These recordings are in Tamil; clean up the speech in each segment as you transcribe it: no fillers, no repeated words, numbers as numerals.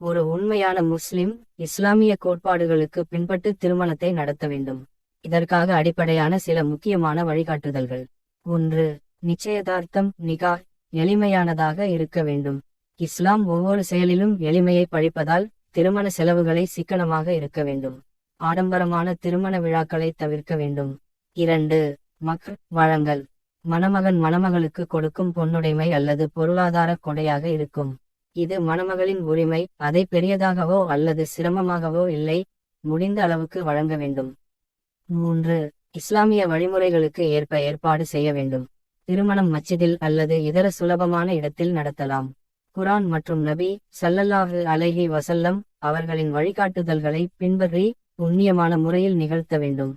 ஒரு உண்மையான முஸ்லிம் இஸ்லாமிய கோட்பாடுகளுக்கு பின்பற்று திருமணத்தை நடத்த வேண்டும். இதற்காக அடிப்படையான சில முக்கியமான வழிகாட்டுதல்கள். 1. நிச்சயதார்த்தம் நிகா எளிமையானதாக இருக்க வேண்டும். இஸ்லாம் ஒவ்வொரு செயலிலும் எளிமையை பழிப்பதால் திருமண செலவுகளை சிக்கனமாக இருக்க வேண்டும். ஆடம்பரமான திருமண விழாக்களை தவிர்க்க வேண்டும். 2. வழங்கல். மணமகன் மணமகளுக்கு கொடுக்கும் பொன்னுடைமை அல்லது பொருளாதார கொடையாக இருக்கும். இது மணமகளின் உரிமை, அதை பெரியதாகவோ அல்லது சிரமமாகவோ இல்லை, முடிந்த அளவுக்கு வழங்க வேண்டும். 3. இஸ்லாமிய வழிமுறைகளுக்கு ஏற்ப ஏற்பாடு செய்ய வேண்டும். திருமணம் மஸ்ஜிதில் அல்லது இதர சுலபமான இடத்தில் நடத்தலாம். குர்ஆன் மற்றும் நபி ஸல்லல்லாஹு அலைஹி வஸல்லம் அவர்களின் வழிகாட்டுதல்களை பின்பற்றி புண்ணியமான முறையில் நிகழ்த்த வேண்டும்.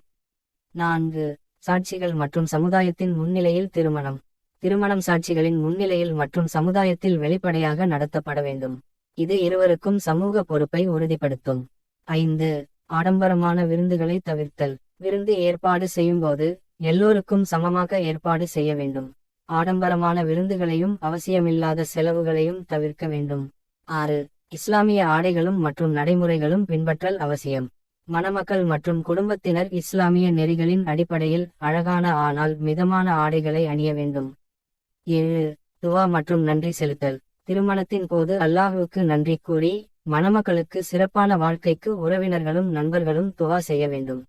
4. சாட்சிகள் மற்றும் சமுதாயத்தின் முன்னிலையில் திருமணம். திருமணம் சாட்சிகளின் முன்னிலையில் மற்றும் சமுதாயத்தில் வெளிப்படையாக நடத்தப்பட வேண்டும். இது இருவருக்கும் சமூக பொறுப்பை உறுதிப்படுத்தும். 5. ஆடம்பரமான விருந்துகளை தவிர்த்தல். விருந்து ஏற்பாடு செய்யும்போது எல்லோருக்கும் சமமாக ஏற்பாடு செய்ய வேண்டும். ஆடம்பரமான விருந்துகளையும் அவசியமில்லாத செலவுகளையும் தவிர்க்க வேண்டும். 6. இஸ்லாமிய ஆடைகளும் மற்றும் நடைமுறைகளும் பின்பற்றல் அவசியம். மணமக்கள் மற்றும் குடும்பத்தினர் இஸ்லாமிய நெறிகளின் அடிப்படையில் அழகான ஆனால் மிதமான ஆடைகளை அணிய வேண்டும். 7. துவா மற்றும் நன்றி செலுத்தல். திருமணத்தின் போது அல்லாஹ்வுக்கு நன்றி கூறி மணமக்களுக்கு சிறப்பான வாழ்க்கைக்கு உறவினர்களும் நண்பர்களும் துவா செய்ய வேண்டும்.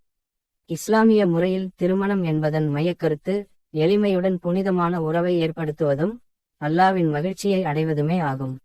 இஸ்லாமிய முறையில் திருமணம் என்பதன் மையக்கருத்து எளிமையுடன் புனிதமான உறவை ஏற்படுத்துவதும் அல்லாஹ்வின் மகிழ்ச்சியை அடைவதுமே ஆகும்.